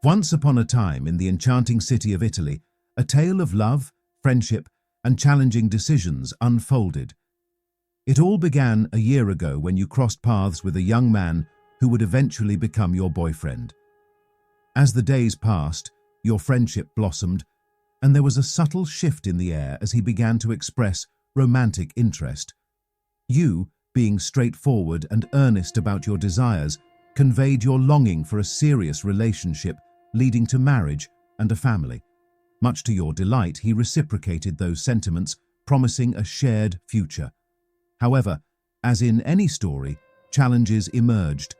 Once upon a time in the enchanting city of Italy, a tale of love, friendship, and challenging decisions unfolded. It all began a year ago when you crossed paths with a young man who would eventually become your boyfriend. As the days passed, your friendship blossomed, and there was a subtle shift in the air as he began to express romantic interest. You, being straightforward and earnest about your desires, conveyed your longing for a serious relationship leading to marriage and a family. Much to your delight, he reciprocated those sentiments, promising a shared future. However, as in any story, challenges emerged.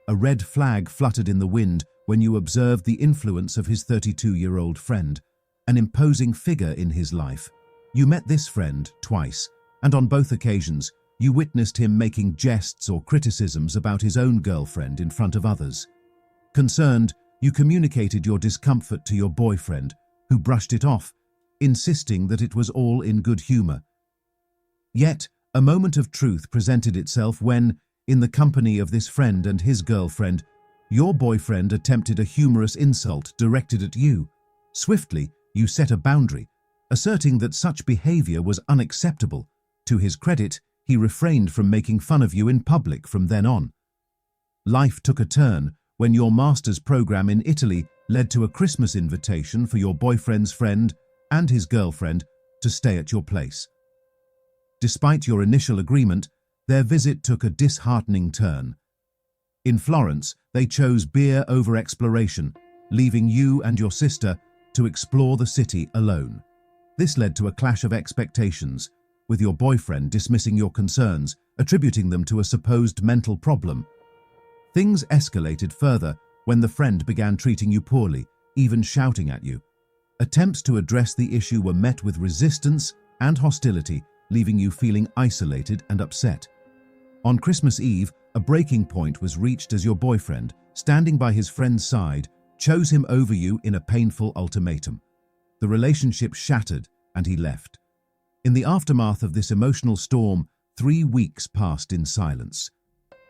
A red flag fluttered in the wind when you observed the influence of his 32-year-old friend, an imposing figure in his life. You met this friend twice, and on both occasions, you witnessed him making jests or criticisms about his own girlfriend in front of others. Concerned, you communicated your discomfort to your boyfriend, who brushed it off, insisting that it was all in good humor. Yet, a moment of truth presented itself when, in the company of this friend and his girlfriend, your boyfriend attempted a humorous insult directed at you. Swiftly, you set a boundary, asserting that such behavior was unacceptable. To his credit, he refrained from making fun of you in public from then on. Life took a turn when your master's program in Italy led to a Christmas invitation for your boyfriend's friend and his girlfriend to stay at your place. Despite your initial agreement, their visit took a disheartening turn. In Florence, they chose beer over exploration, leaving you and your sister to explore the city alone. This led to a clash of expectations, with your boyfriend dismissing your concerns, attributing them to a supposed mental problem. Things escalated further when the friend began treating you poorly, even shouting at you. Attempts to address the issue were met with resistance and hostility, leaving you feeling isolated and upset. On Christmas Eve, a breaking point was reached as your boyfriend, standing by his friend's side, chose him over you in a painful ultimatum. The relationship shattered and he left. In the aftermath of this emotional storm, 3 weeks passed in silence.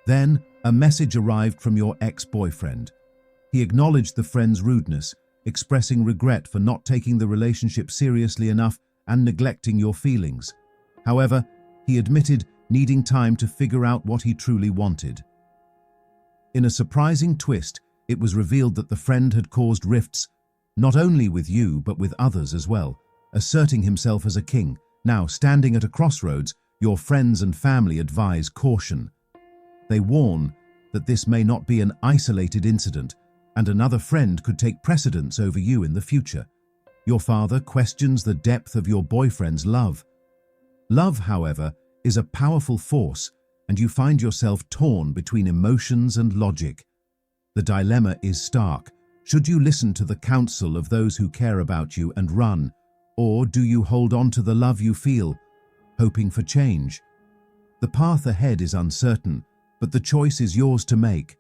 Then, a message arrived from your ex-boyfriend. He acknowledged the friend's rudeness, expressing regret for not taking the relationship seriously enough and neglecting your feelings. However, he admitted needing time to figure out what he truly wanted. In a surprising twist, it was revealed that the friend had caused rifts, not only with you but with others as well, asserting himself as a king. Now, standing at a crossroads, your friends and family advise caution. They warn that this may not be an isolated incident, and another friend could take precedence over you in the future. Your father questions the depth of your boyfriend's love. Love, however, is a powerful force, and you find yourself torn between emotions and logic. The dilemma is stark. Should you listen to the counsel of those who care about you and run, or do you hold on to the love you feel, hoping for change? The path ahead is uncertain, but the choice is yours to make.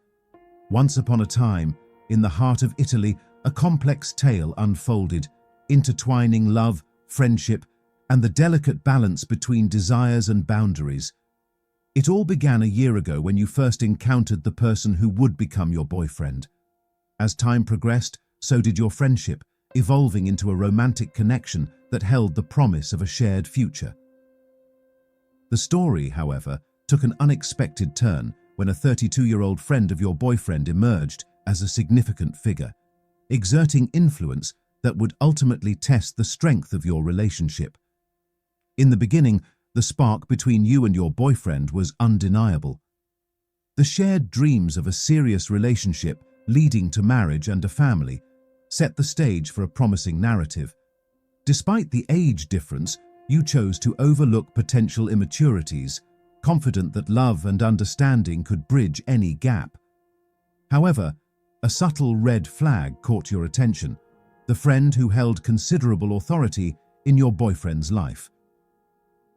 Once upon a time, in the heart of Italy, a complex tale unfolded, intertwining love, friendship, and the delicate balance between desires and boundaries. It all began a year ago when you first encountered the person who would become your boyfriend. As time progressed, so did your friendship, evolving into a romantic connection that held the promise of a shared future. The story, however, took an unexpected turn when a 32-year-old friend of your boyfriend emerged as a significant figure, exerting influence that would ultimately test the strength of your relationship. In the beginning, the spark between you and your boyfriend was undeniable. The shared dreams of a serious relationship leading to marriage and a family set the stage for a promising narrative. Despite the age difference, you chose to overlook potential immaturities, confident that love and understanding could bridge any gap. However, a subtle red flag caught your attention, the friend who held considerable authority in your boyfriend's life.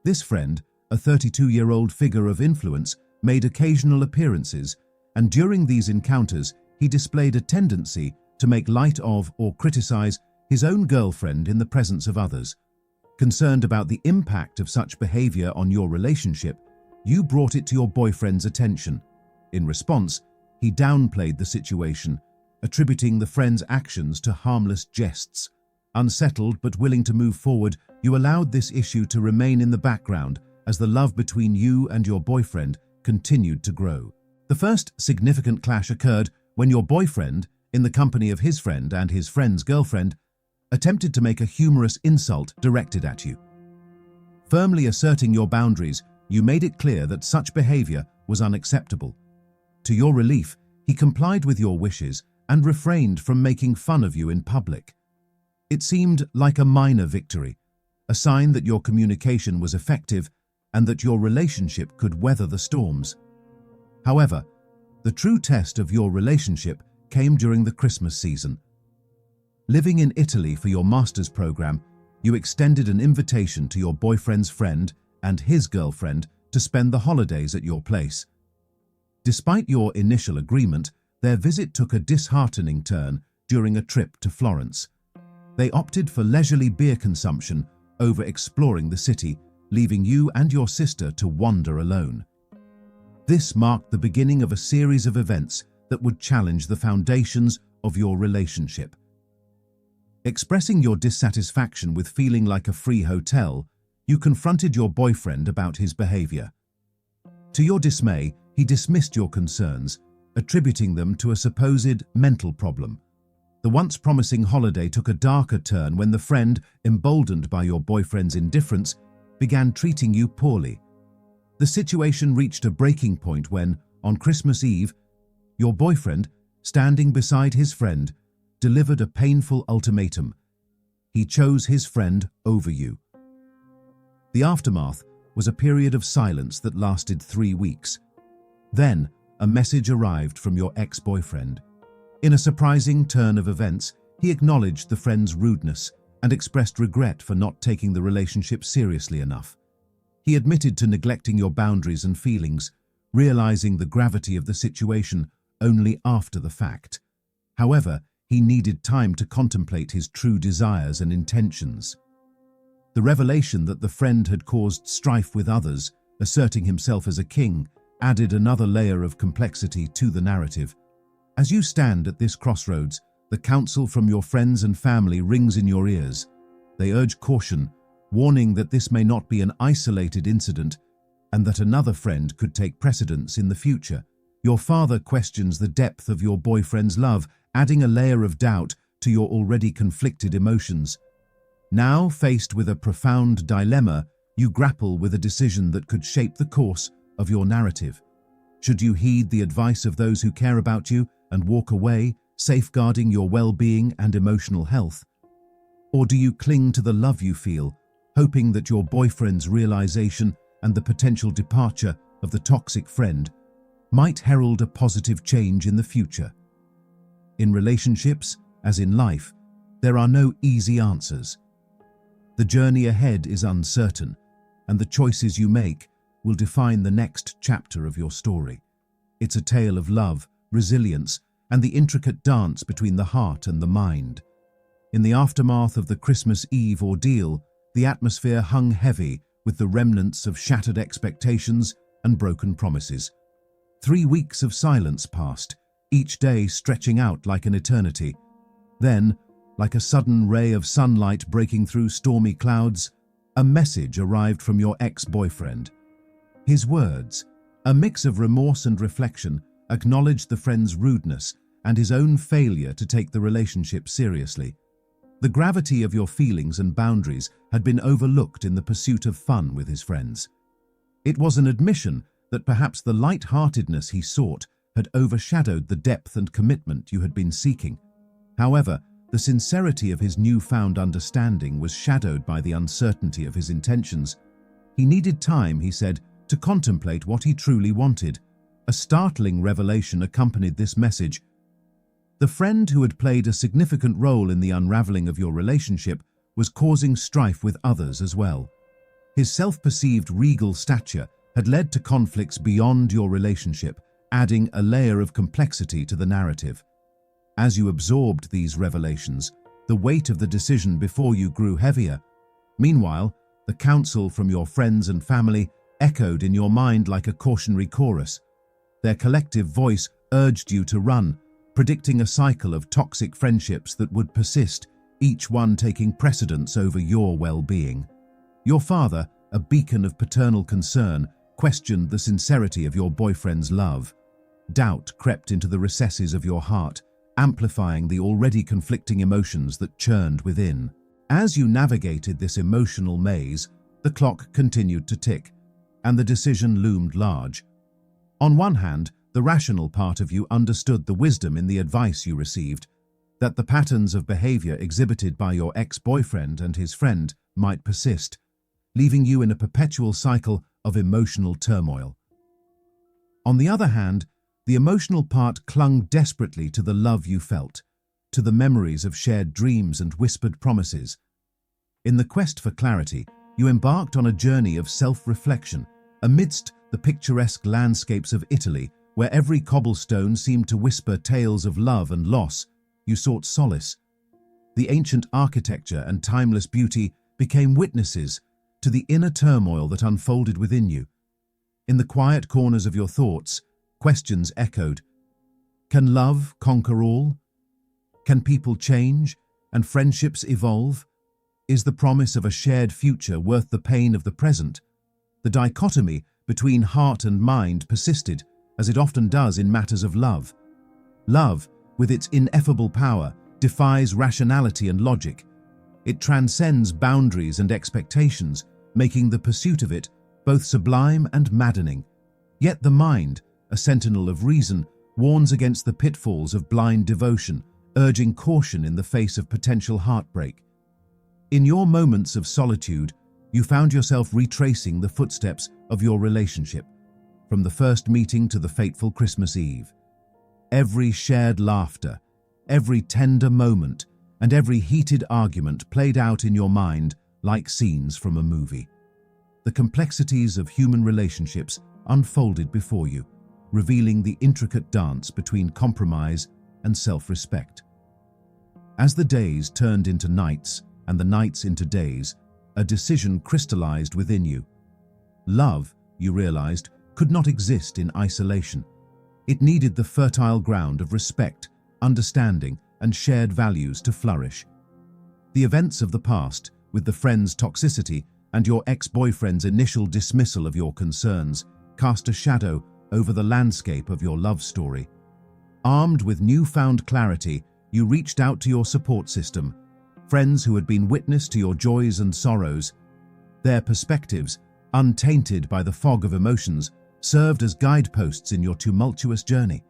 This friend, a 32-year-old figure of influence, made occasional appearances, and during these encounters, he displayed a tendency to make light of or criticize his own girlfriend in the presence of others. Concerned about the impact of such behavior on your relationship, you brought it to your boyfriend's attention. In response, he downplayed the situation, attributing the friend's actions to harmless jests. Unsettled but willing to move forward, you allowed this issue to remain in the background as the love between you and your boyfriend continued to grow. The first significant clash occurred when your boyfriend, in the company of his friend and his friend's girlfriend, attempted to make a humorous insult directed at you. Firmly asserting your boundaries, you made it clear that such behavior was unacceptable. To your relief, he complied with your wishes and refrained from making fun of you in public. It seemed like a minor victory, a sign that your communication was effective and that your relationship could weather the storms. However, the true test of your relationship came during the Christmas season. Living in Italy for your master's program, you extended an invitation to your boyfriend's friend and his girlfriend to spend the holidays at your place. Despite your initial agreement, their visit took a disheartening turn during a trip to Florence. They opted for leisurely beer consumption over exploring the city, leaving you and your sister to wander alone. This marked the beginning of a series of events that would challenge the foundations of your relationship. Expressing your dissatisfaction with feeling like a free hotel, you confronted your boyfriend about his behavior. To your dismay, he dismissed your concerns, attributing them to a supposed mental problem. The once promising holiday took a darker turn when the friend, emboldened by your boyfriend's indifference, began treating you poorly. The situation reached a breaking point when, on Christmas Eve, your boyfriend, standing beside his friend, delivered a painful ultimatum. He chose his friend over you. The aftermath was a period of silence that lasted 3 weeks. Then, a message arrived from your ex-boyfriend. In a surprising turn of events, he acknowledged the friend's rudeness and expressed regret for not taking the relationship seriously enough. He admitted to neglecting your boundaries and feelings, realizing the gravity of the situation only after the fact. However, he needed time to contemplate his true desires and intentions. The revelation that the friend had caused strife with others, asserting himself as a king, added another layer of complexity to the narrative. As you stand at this crossroads, the counsel from your friends and family rings in your ears. They urge caution, warning that this may not be an isolated incident and that another friend could take precedence in the future. Your father questions the depth of your boyfriend's love, adding a layer of doubt to your already conflicted emotions. Now, faced with a profound dilemma, you grapple with a decision that could shape the course of your narrative. Should you heed the advice of those who care about you and walk away, safeguarding your well-being and emotional health? Or do you cling to the love you feel, hoping that your boyfriend's realization and the potential departure of the toxic friend might herald a positive change in the future? In relationships, as in life, there are no easy answers. The journey ahead is uncertain, and the choices you make will define the next chapter of your story. It's a tale of love, resilience, and the intricate dance between the heart and the mind. In the aftermath of the Christmas Eve ordeal, the atmosphere hung heavy with the remnants of shattered expectations and broken promises. 3 weeks of silence passed, each day stretching out like an eternity. Then, like a sudden ray of sunlight breaking through stormy clouds, a message arrived from your ex-boyfriend. His words, a mix of remorse and reflection, acknowledged the friend's rudeness and his own failure to take the relationship seriously. The gravity of your feelings and boundaries had been overlooked in the pursuit of fun with his friends. It was an admission that perhaps the light-heartedness he sought had overshadowed the depth and commitment you had been seeking. However, the sincerity of his newfound understanding was shadowed by the uncertainty of his intentions. He needed time, he said, to contemplate what he truly wanted. A startling revelation accompanied this message. The friend who had played a significant role in the unraveling of your relationship was causing strife with others as well. His self-perceived regal stature had led to conflicts beyond your relationship, adding a layer of complexity to the narrative. As you absorbed these revelations, the weight of the decision before you grew heavier. Meanwhile, the counsel from your friends and family echoed in your mind like a cautionary chorus. Their collective voice urged you to run, predicting a cycle of toxic friendships that would persist, each one taking precedence over your well-being. Your father, a beacon of paternal concern, questioned the sincerity of your boyfriend's love. Doubt crept into the recesses of your heart, amplifying the already conflicting emotions that churned within. As you navigated this emotional maze, the clock continued to tick, and the decision loomed large. On one hand, the rational part of you understood the wisdom in the advice you received, that the patterns of behavior exhibited by your ex-boyfriend and his friend might persist, leaving you in a perpetual cycle of emotional turmoil. On the other hand, the emotional part clung desperately to the love you felt, to the memories of shared dreams and whispered promises. In the quest for clarity, you embarked on a journey of self-reflection. Amidst the picturesque landscapes of Italy, where every cobblestone seemed to whisper tales of love and loss, you sought solace. The ancient architecture and timeless beauty became witnesses to the inner turmoil that unfolded within you. In the quiet corners of your thoughts, questions echoed. Can love conquer all? Can people change and friendships evolve? Is the promise of a shared future worth the pain of the present? The dichotomy between heart and mind persisted, as it often does in matters of love. Love, with its ineffable power, defies rationality and logic. It transcends boundaries and expectations, making the pursuit of it both sublime and maddening. Yet the mind, a sentinel of reason, warns against the pitfalls of blind devotion, urging caution in the face of potential heartbreak. In your moments of solitude, you found yourself retracing the footsteps of your relationship, from the first meeting to the fateful Christmas Eve. Every shared laughter, every tender moment, and every heated argument played out in your mind like scenes from a movie. The complexities of human relationships unfolded before you, revealing the intricate dance between compromise and self-respect. As the days turned into nights and the nights into days, a decision crystallized within you. Love, you realized, could not exist in isolation. It needed the fertile ground of respect, understanding, and shared values to flourish. The events of the past, with the friend's toxicity and your ex-boyfriend's initial dismissal of your concerns, cast a shadow over the landscape of your love story. Armed with newfound clarity, you reached out to your support system, friends who had been witness to your joys and sorrows. Their perspectives, untainted by the fog of emotions, served as guideposts in your tumultuous journey.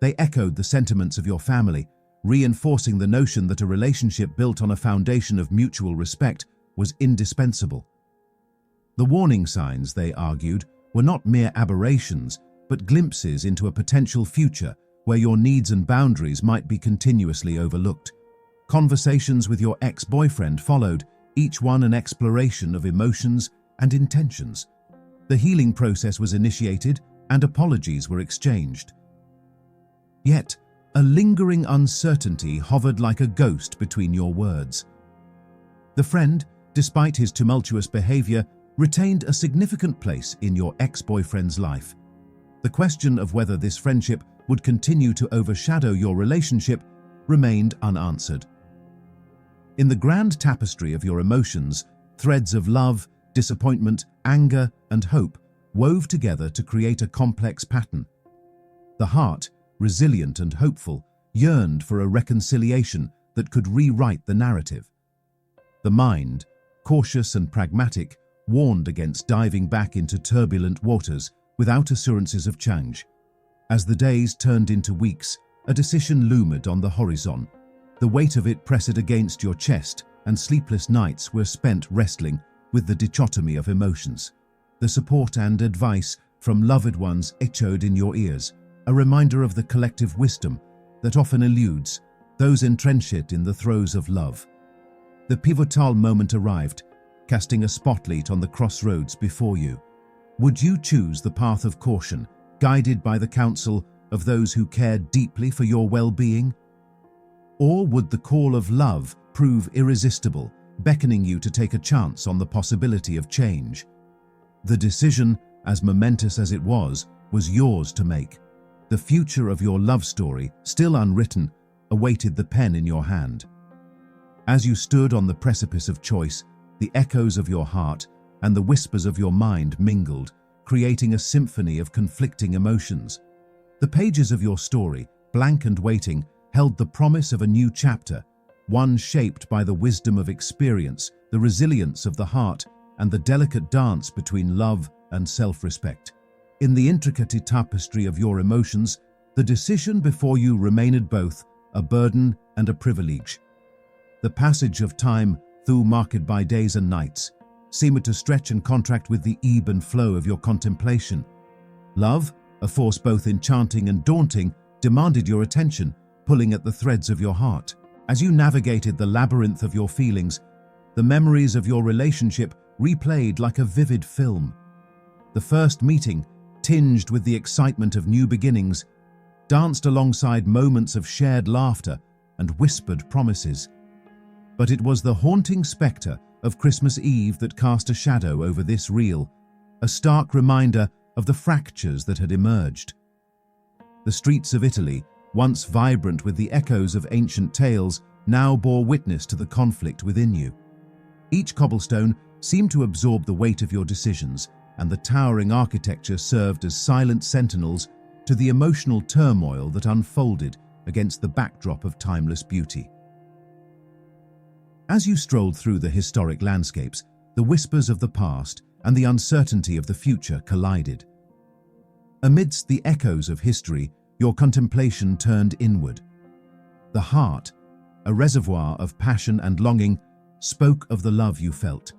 They echoed the sentiments of your family, reinforcing the notion that a relationship built on a foundation of mutual respect was indispensable. The warning signs, they argued, were not mere aberrations, but glimpses into a potential future where your needs and boundaries might be continuously overlooked. Conversations with your ex-boyfriend followed, each one an exploration of emotions and intentions. The healing process was initiated and apologies were exchanged. Yet, a lingering uncertainty hovered like a ghost between your words. The friend, despite his tumultuous behavior, retained a significant place in your ex-boyfriend's life. The question of whether this friendship would continue to overshadow your relationship remained unanswered. In the grand tapestry of your emotions, threads of love, disappointment, anger, and hope wove together to create a complex pattern. The heart, resilient and hopeful, yearned for a reconciliation that could rewrite the narrative. The mind, cautious and pragmatic, warned against diving back into turbulent waters without assurances of change. As the days turned into weeks, a decision loomed on the horizon. The weight of it pressed against your chest, and sleepless nights were spent wrestling with the dichotomy of emotions. The support and advice from loved ones echoed in your ears, a reminder of the collective wisdom that often eludes those entrenched in the throes of love. The pivotal moment arrived, casting a spotlight on the crossroads before you. Would you choose the path of caution, guided by the counsel of those who cared deeply for your well-being? Or would the call of love prove irresistible, beckoning you to take a chance on the possibility of change? The decision, as momentous as it was yours to make. The future of your love story, still unwritten, awaited the pen in your hand. As you stood on the precipice of choice, the echoes of your heart and the whispers of your mind mingled, creating a symphony of conflicting emotions. The pages of your story, blank and waiting, held the promise of a new chapter, one shaped by the wisdom of experience, the resilience of the heart, and the delicate dance between love and self-respect. In the intricate tapestry of your emotions, the decision before you remained both a burden and a privilege. The passage of time, though marked by days and nights, seemed to stretch and contract with the ebb and flow of your contemplation. Love, a force both enchanting and daunting, demanded your attention, pulling at the threads of your heart. As you navigated the labyrinth of your feelings, the memories of your relationship replayed like a vivid film. The first meeting, tinged with the excitement of new beginnings, danced alongside moments of shared laughter and whispered promises. But it was the haunting spectre of Christmas Eve that cast a shadow over this reel, a stark reminder of the fractures that had emerged. The streets of Italy, once vibrant with the echoes of ancient tales, now bore witness to the conflict within you. Each cobblestone seemed to absorb the weight of your decisions, and the towering architecture served as silent sentinels to the emotional turmoil that unfolded against the backdrop of timeless beauty. As you strolled through the historic landscapes, the whispers of the past and the uncertainty of the future collided. Amidst the echoes of history, your contemplation turned inward. The heart, a reservoir of passion and longing, spoke of the love you felt.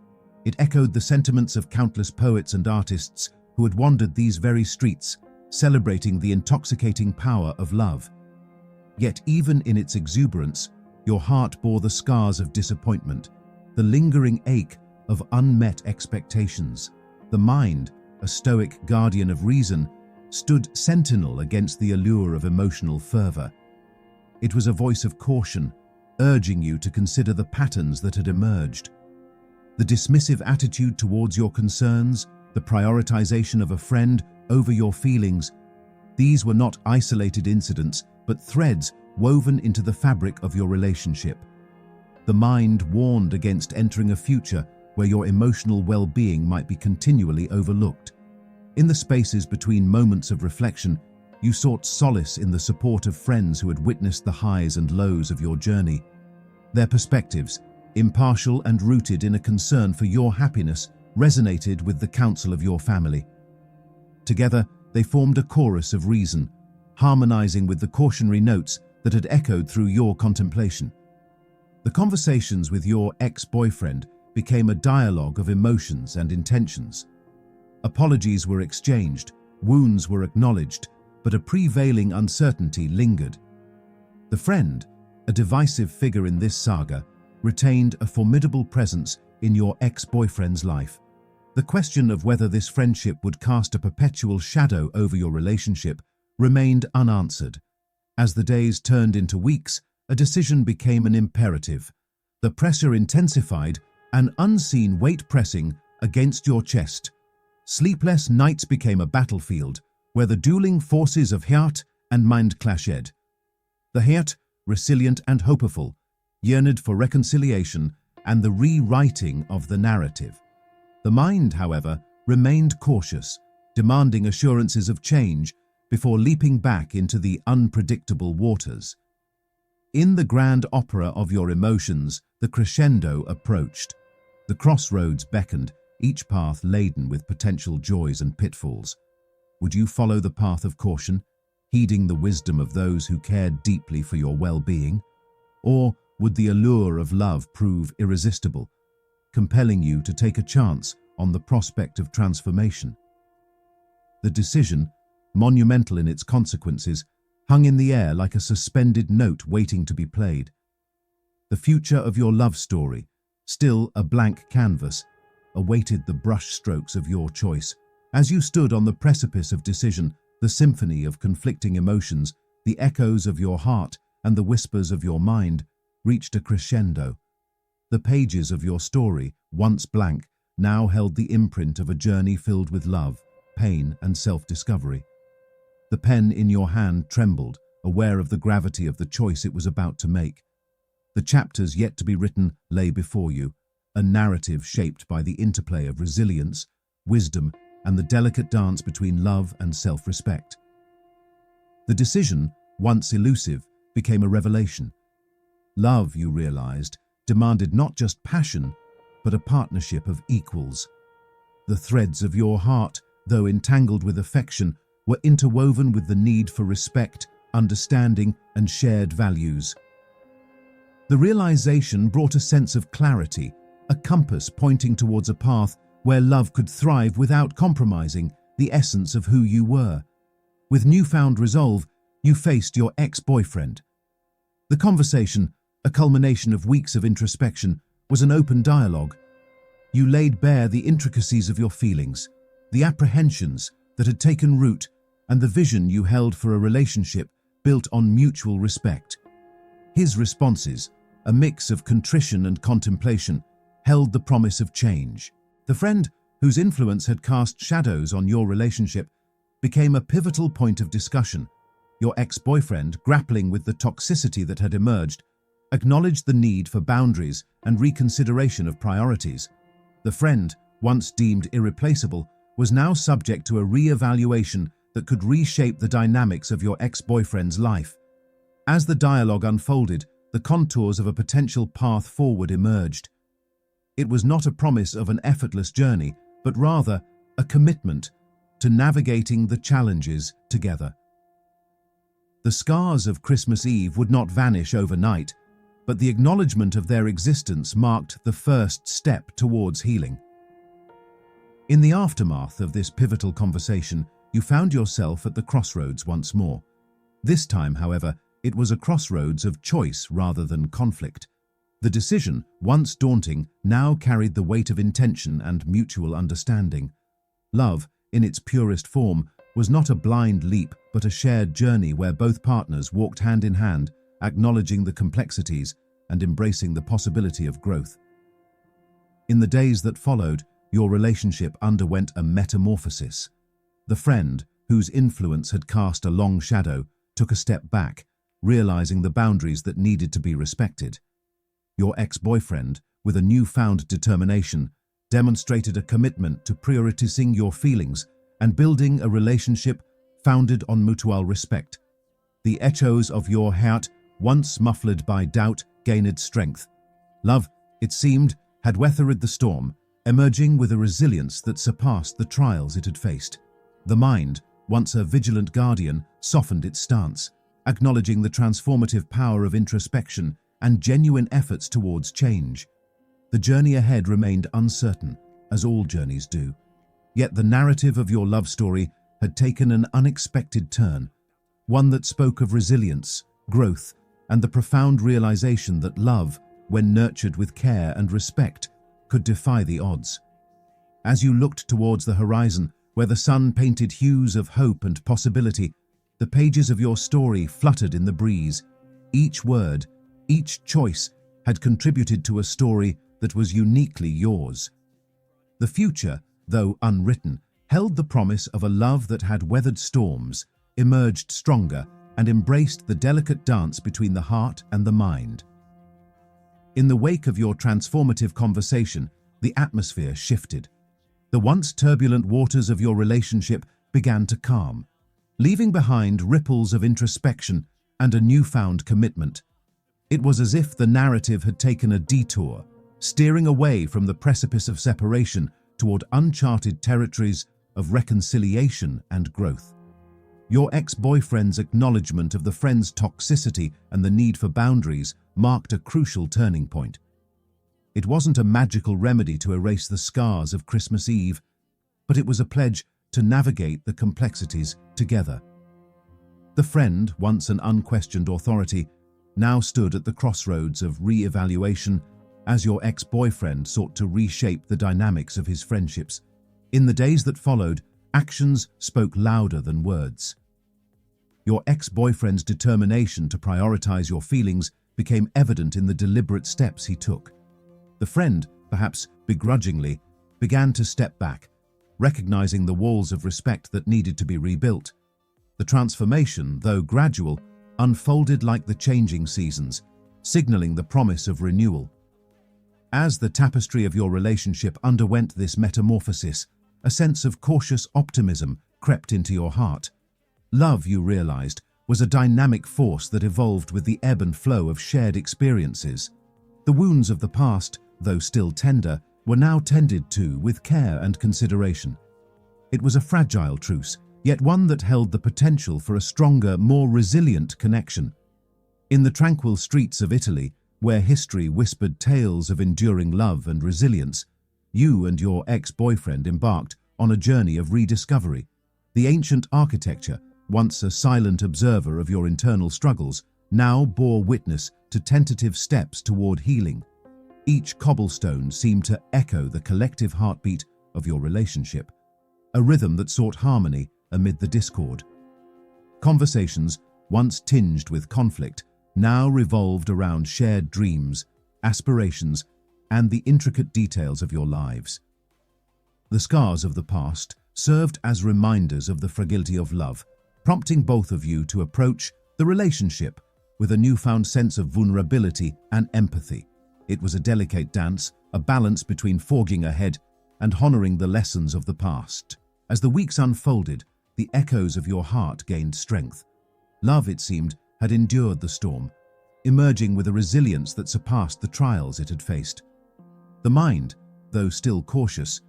It echoed the sentiments of countless poets and artists who had wandered these very streets, celebrating the intoxicating power of love. Yet even in its exuberance, your heart bore the scars of disappointment, the lingering ache of unmet expectations. The mind, a stoic guardian of reason, stood sentinel against the allure of emotional fervor. It was a voice of caution, urging you to consider the patterns that had emerged. The dismissive attitude towards your concerns, the prioritization of a friend over your feelings, these were not isolated incidents, but threads woven into the fabric of your relationship. The mind warned against entering a future where your emotional well-being might be continually overlooked. In the spaces between moments of reflection, you sought solace in the support of friends who had witnessed the highs and lows of your journey. Their perspectives, impartial and rooted in a concern for your happiness, resonated with the counsel of your family. Together, they formed a chorus of reason, harmonizing with the cautionary notes that had echoed through your contemplation. The conversations with your ex-boyfriend became a dialogue of emotions and intentions. Apologies were exchanged, wounds were acknowledged, but a prevailing uncertainty lingered. The friend, a divisive figure in this saga, retained a formidable presence in your ex-boyfriend's life. The question of whether this friendship would cast a perpetual shadow over your relationship remained unanswered. As the days turned into weeks, a decision became an imperative. The pressure intensified, an unseen weight pressing against your chest. Sleepless nights became a battlefield where the dueling forces of heart and mind clashed. The heart, resilient and hopeful, yearned for reconciliation and the rewriting of the narrative. The mind, however, remained cautious, demanding assurances of change before leaping back into the unpredictable waters. In the grand opera of your emotions, the crescendo approached. The crossroads beckoned, each path laden with potential joys and pitfalls. Would you follow the path of caution, heeding the wisdom of those who cared deeply for your well-being? Or would the allure of love prove irresistible, compelling you to take a chance on the prospect of transformation? The decision, monumental in its consequences, hung in the air like a suspended note waiting to be played. The future of your love story, still a blank canvas, awaited the brushstrokes of your choice. As you stood on the precipice of decision, the symphony of conflicting emotions, the echoes of your heart and the whispers of your mind, reached a crescendo. The pages of your story, once blank, now held the imprint of a journey filled with love, pain, and self-discovery. The pen in your hand trembled, aware of the gravity of the choice it was about to make. The chapters yet to be written lay before you, a narrative shaped by the interplay of resilience, wisdom, and the delicate dance between love and self-respect. The decision, once elusive, became a revelation. Love, you realized, demanded not just passion, but a partnership of equals. The threads of your heart, though entangled with affection, were interwoven with the need for respect, understanding, and shared values. The realization brought a sense of clarity, a compass pointing towards a path where love could thrive without compromising the essence of who you were. With newfound resolve, you faced your ex-boyfriend. The conversation, a culmination of weeks of introspection, was an open dialogue. You laid bare the intricacies of your feelings, the apprehensions that had taken root, and the vision you held for a relationship built on mutual respect. His responses, a mix of contrition and contemplation, held the promise of change. The friend, whose influence had cast shadows on your relationship, became a pivotal point of discussion. Your ex-boyfriend, grappling with the toxicity that had emerged, acknowledged the need for boundaries and reconsideration of priorities. The friend, once deemed irreplaceable, was now subject to a re-evaluation that could reshape the dynamics of your ex-boyfriend's life. As the dialogue unfolded, the contours of a potential path forward emerged. It was not a promise of an effortless journey, but rather a commitment to navigating the challenges together. The scars of Christmas Eve would not vanish overnight, but the acknowledgement of their existence marked the first step towards healing. In the aftermath of this pivotal conversation, you found yourself at the crossroads once more. This time, however, it was a crossroads of choice rather than conflict. The decision, once daunting, now carried the weight of intention and mutual understanding. Love, in its purest form, was not a blind leap but a shared journey where both partners walked hand in hand, acknowledging the complexities and embracing the possibility of growth. In the days that followed, your relationship underwent a metamorphosis. The friend, whose influence had cast a long shadow, took a step back, realizing the boundaries that needed to be respected. Your ex-boyfriend, with a newfound determination, demonstrated a commitment to prioritizing your feelings and building a relationship founded on mutual respect. The echoes of your heart, once muffled by doubt, gained strength. Love, it seemed, had weathered the storm, emerging with a resilience that surpassed the trials it had faced. The mind, once a vigilant guardian, softened its stance, acknowledging the transformative power of introspection and genuine efforts towards change. The journey ahead remained uncertain, as all journeys do. Yet the narrative of your love story had taken an unexpected turn, one that spoke of resilience, growth, and the profound realization that love, when nurtured with care and respect, could defy the odds. As you looked towards the horizon, where the sun painted hues of hope and possibility, the pages of your story fluttered in the breeze. Each word, each choice had contributed to a story that was uniquely yours. The future, though unwritten, held the promise of a love that had weathered storms, emerged stronger, and embraced the delicate dance between the heart and the mind. In the wake of your transformative conversation, the atmosphere shifted. The once turbulent waters of your relationship began to calm, leaving behind ripples of introspection and a newfound commitment. It was as if the narrative had taken a detour, steering away from the precipice of separation toward uncharted territories of reconciliation and growth. Your ex-boyfriend's acknowledgement of the friend's toxicity and the need for boundaries marked a crucial turning point. It wasn't a magical remedy to erase the scars of Christmas Eve, but it was a pledge to navigate the complexities together. The friend, once an unquestioned authority, now stood at the crossroads of re-evaluation as your ex-boyfriend sought to reshape the dynamics of his friendships. In the days that followed, actions spoke louder than words. Your ex-boyfriend's determination to prioritize your feelings became evident in the deliberate steps he took. The friend, perhaps begrudgingly, began to step back, recognizing the walls of respect that needed to be rebuilt. The transformation, though gradual, unfolded like the changing seasons, signaling the promise of renewal. As the tapestry of your relationship underwent this metamorphosis, a sense of cautious optimism crept into your heart. Love, you realized, was a dynamic force that evolved with the ebb and flow of shared experiences. The wounds of the past, though still tender, were now tended to with care and consideration. It was a fragile truce, yet one that held the potential for a stronger, more resilient connection. In the tranquil streets of Italy, where history whispered tales of enduring love and resilience, you and your ex-boyfriend embarked on a journey of rediscovery. The ancient architecture, once a silent observer of your internal struggles, now bore witness to tentative steps toward healing. Each cobblestone seemed to echo the collective heartbeat of your relationship, a rhythm that sought harmony amid the discord. Conversations, once tinged with conflict, now revolved around shared dreams, aspirations, and the intricate details of your lives. The scars of the past served as reminders of the fragility of love, prompting both of you to approach the relationship with a newfound sense of vulnerability and empathy. It was a delicate dance, a balance between forging ahead and honoring the lessons of the past. As the weeks unfolded, the echoes of your heart gained strength. Love, it seemed, had endured the storm, emerging with a resilience that surpassed the trials it had faced. The mind, though still cautious,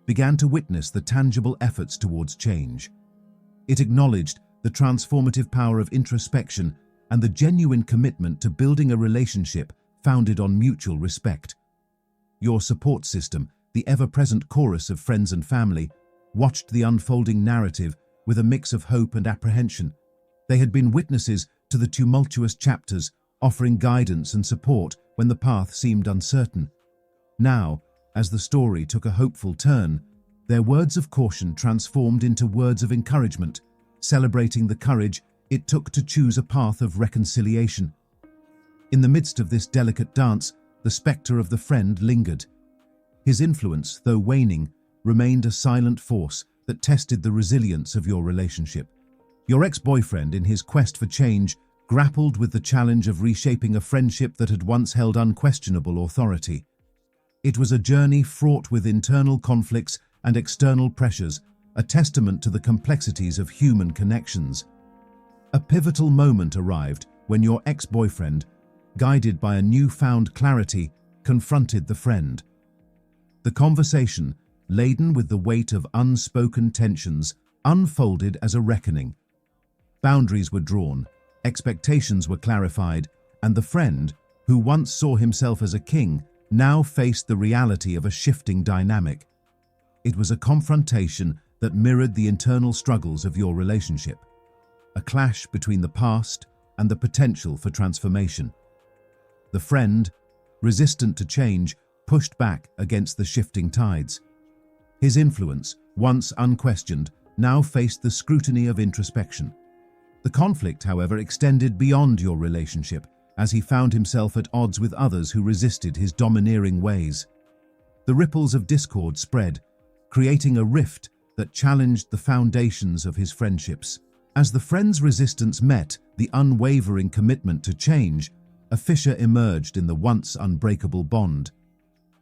began to witness the tangible efforts towards change. It acknowledged the transformative power of introspection and the genuine commitment to building a relationship founded on mutual respect. Your support system, the ever-present chorus of friends and family, watched the unfolding narrative with a mix of hope and apprehension. They had been witnesses to the tumultuous chapters, offering guidance and support when the path seemed uncertain. Now, as the story took a hopeful turn, their words of caution transformed into words of encouragement, celebrating the courage it took to choose a path of reconciliation. In the midst of this delicate dance, the spectre of the friend lingered. His influence, though waning, remained a silent force that tested the resilience of your relationship. Your ex-boyfriend, in his quest for change, grappled with the challenge of reshaping a friendship that had once held unquestionable authority. It was a journey fraught with internal conflicts and external pressures, a testament to the complexities of human connections. A pivotal moment arrived when your ex-boyfriend, guided by a newfound clarity, confronted the friend. The conversation, laden with the weight of unspoken tensions, unfolded as a reckoning. Boundaries were drawn, expectations were clarified, and the friend, who once saw himself as a king, now faced the reality of a shifting dynamic. It was a confrontation that mirrored the internal struggles of your relationship, a clash between the past and the potential for transformation. The friend, resistant to change, pushed back against the shifting tides. His influence, once unquestioned, now faced the scrutiny of introspection. The conflict, however, extended beyond your relationship, as he found himself at odds with others who resisted his domineering ways. The ripples of discord spread, creating a rift that challenged the foundations of his friendships. As the friend's resistance met the unwavering commitment to change, a fissure emerged in the once unbreakable bond.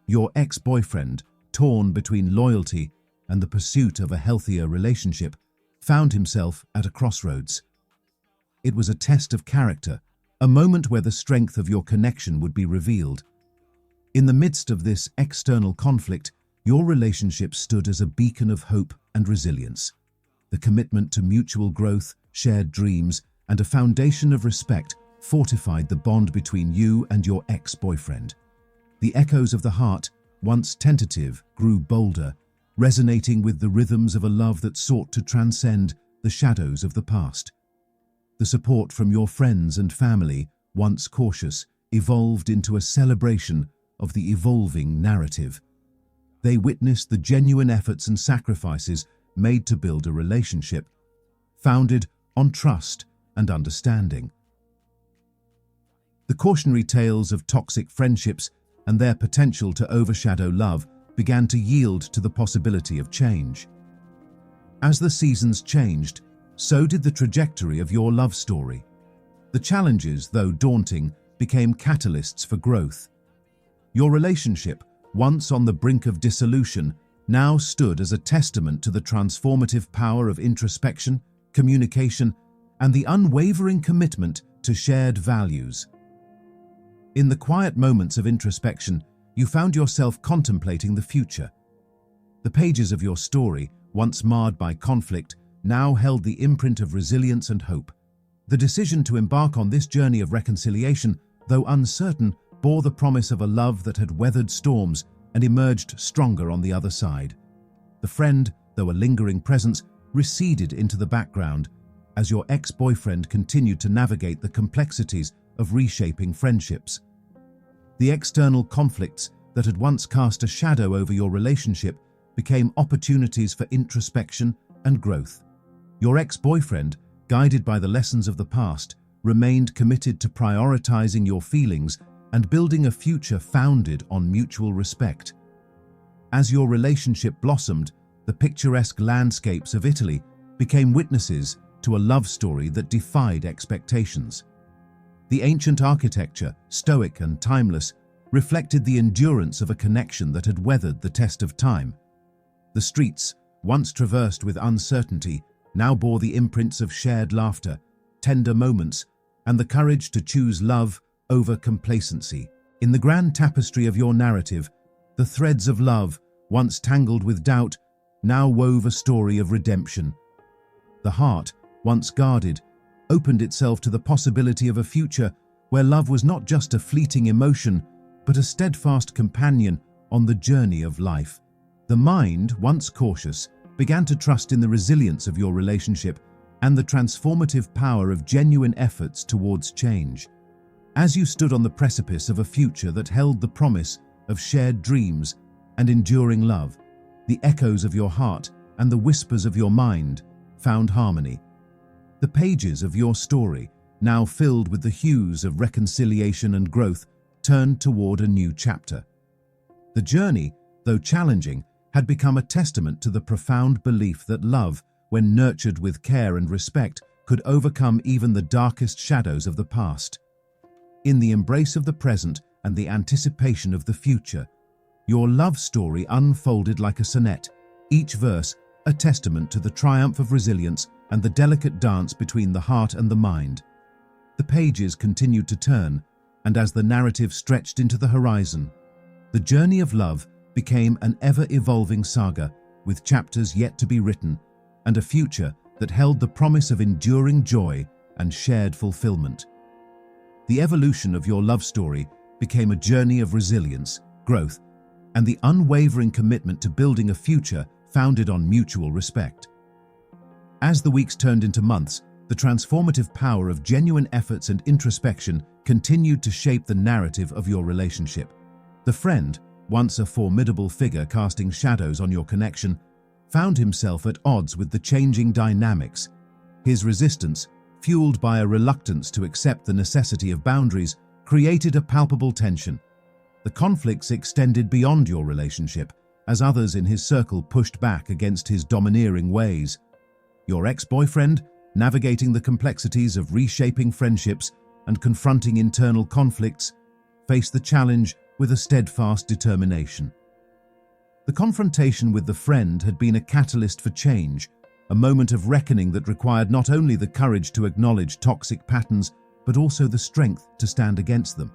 Your ex-boyfriend, torn between loyalty and the pursuit of a healthier relationship, found himself at a crossroads. It was a test of character, a moment where the strength of your connection would be revealed. In the midst of this external conflict, your relationship stood as a beacon of hope and resilience. The commitment to mutual growth, shared dreams, and a foundation of respect fortified the bond between you and your ex-boyfriend. The echoes of the heart, once tentative, grew bolder, resonating with the rhythms of a love that sought to transcend the shadows of the past. The support from your friends and family, once cautious, evolved into a celebration of the evolving narrative. They witnessed the genuine efforts and sacrifices made to build a relationship, founded on trust and understanding. The cautionary tales of toxic friendships and their potential to overshadow love began to yield to the possibility of change. As the seasons changed, so did the trajectory of your love story. The challenges, though daunting, became catalysts for growth. Your relationship, once on the brink of dissolution, now stood as a testament to the transformative power of introspection, communication, and the unwavering commitment to shared values. In the quiet moments of introspection, you found yourself contemplating the future. The pages of your story, once marred by conflict, now held the imprint of resilience and hope. The decision to embark on this journey of reconciliation, though uncertain, bore the promise of a love that had weathered storms and emerged stronger on the other side. The friend, though a lingering presence, receded into the background as your ex-boyfriend continued to navigate the complexities of reshaping friendships. The external conflicts that had once cast a shadow over your relationship became opportunities for introspection and growth. Your ex-boyfriend, guided by the lessons of the past, remained committed to prioritizing your feelings and building a future founded on mutual respect. As your relationship blossomed, the picturesque landscapes of Italy became witnesses to a love story that defied expectations. The ancient architecture, stoic and timeless, reflected the endurance of a connection that had weathered the test of time. The streets, once traversed with uncertainty, now bore the imprints of shared laughter, tender moments, and the courage to choose love over complacency. In the grand tapestry of your narrative, the threads of love, once tangled with doubt, now wove a story of redemption. The heart, once guarded, opened itself to the possibility of a future where love was not just a fleeting emotion, but a steadfast companion on the journey of life. The mind, once cautious, began to trust in the resilience of your relationship and the transformative power of genuine efforts towards change. As you stood on the precipice of a future that held the promise of shared dreams and enduring love, the echoes of your heart and the whispers of your mind found harmony. The pages of your story, now filled with the hues of reconciliation and growth, turned toward a new chapter. The journey, though challenging, had become a testament to the profound belief that love, when nurtured with care and respect, could overcome even the darkest shadows of the past. In the embrace of the present and the anticipation of the future, your love story unfolded like a sonnet, each verse a testament to the triumph of resilience and the delicate dance between the heart and the mind. The pages continued to turn, and as the narrative stretched into the horizon, the journey of love became an ever-evolving saga with chapters yet to be written and a future that held the promise of enduring joy and shared fulfillment. The evolution of your love story became a journey of resilience, growth, and the unwavering commitment to building a future founded on mutual respect. As the weeks turned into months, the transformative power of genuine efforts and introspection continued to shape the narrative of your relationship. The friend, once a formidable figure casting shadows on your connection, found himself at odds with the changing dynamics. His resistance, fueled by a reluctance to accept the necessity of boundaries, created a palpable tension. The conflicts extended beyond your relationship, as others in his circle pushed back against his domineering ways. Your ex-boyfriend, navigating the complexities of reshaping friendships and confronting internal conflicts, faced the challenge with a steadfast determination. The confrontation with the friend had been a catalyst for change, a moment of reckoning that required not only the courage to acknowledge toxic patterns, but also the strength to stand against them.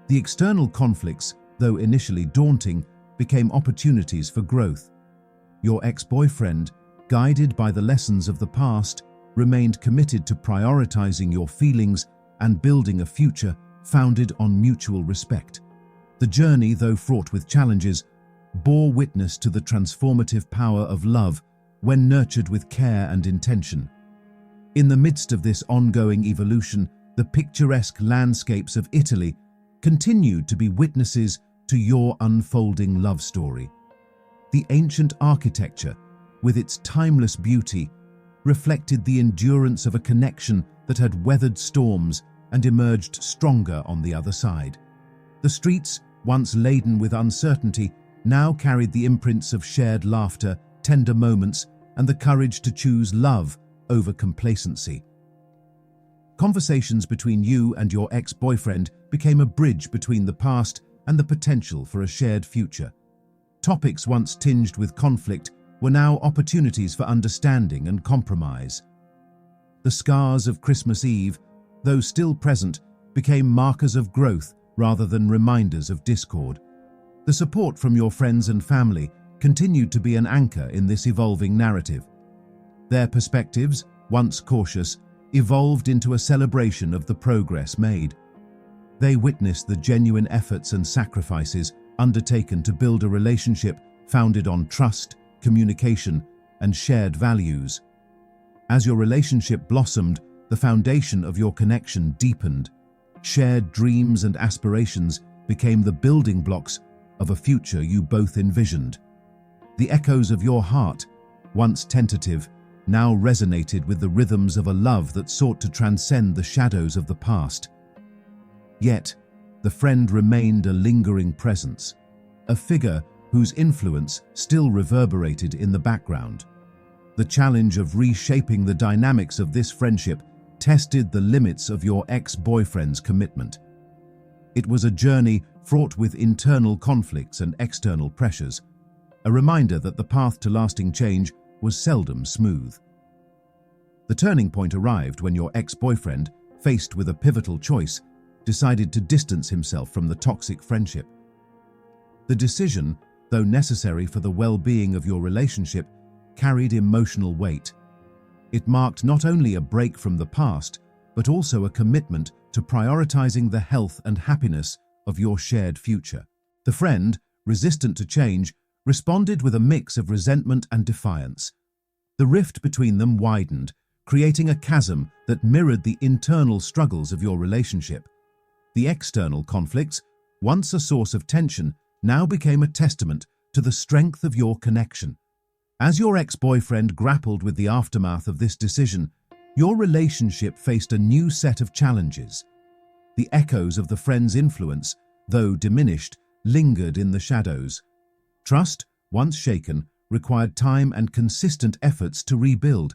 The external conflicts, though initially daunting, became opportunities for growth. Your ex-boyfriend, guided by the lessons of the past, remained committed to prioritizing your feelings and building a future founded on mutual respect. The journey, though fraught with challenges, bore witness to the transformative power of love when nurtured with care and intention. In the midst of this ongoing evolution, the picturesque landscapes of Italy continued to be witnesses to your unfolding love story. The ancient architecture, with its timeless beauty, reflected the endurance of a connection that had weathered storms and emerged stronger on the other side. The streets, once laden with uncertainty, now carried the imprints of shared laughter, tender moments, and the courage to choose love over complacency. Conversations between you and your ex-boyfriend became a bridge between the past and the potential for a shared future. Topics once tinged with conflict were now opportunities for understanding and compromise. The scars of Christmas Eve, though still present, became markers of growth rather than reminders of discord. The support from your friends and family continued to be an anchor in this evolving narrative. Their perspectives, once cautious, evolved into a celebration of the progress made. They witnessed the genuine efforts and sacrifices undertaken to build a relationship founded on trust, communication, and shared values. As your relationship blossomed, the foundation of your connection deepened. Shared dreams and aspirations became the building blocks of a future you both envisioned. The echoes of your heart, once tentative, now resonated with the rhythms of a love that sought to transcend the shadows of the past. Yet, the friend remained a lingering presence, a figure whose influence still reverberated in the background. The challenge of reshaping the dynamics of this friendship tested the limits of your ex-boyfriend's commitment. It was a journey fraught with internal conflicts and external pressures, a reminder that the path to lasting change was seldom smooth. The turning point arrived when your ex-boyfriend, faced with a pivotal choice, decided to distance himself from the toxic friendship. The decision, though necessary for the well-being of your relationship, carried emotional weight. It marked not only a break from the past, but also a commitment to prioritizing the health and happiness of your shared future. The friend, resistant to change, responded with a mix of resentment and defiance. The rift between them widened, creating a chasm that mirrored the internal struggles of your relationship. The external conflicts, once a source of tension, now became a testament to the strength of your connection. As your ex-boyfriend grappled with the aftermath of this decision, your relationship faced a new set of challenges. The echoes of the friend's influence, though diminished, lingered in the shadows. Trust, once shaken, required time and consistent efforts to rebuild.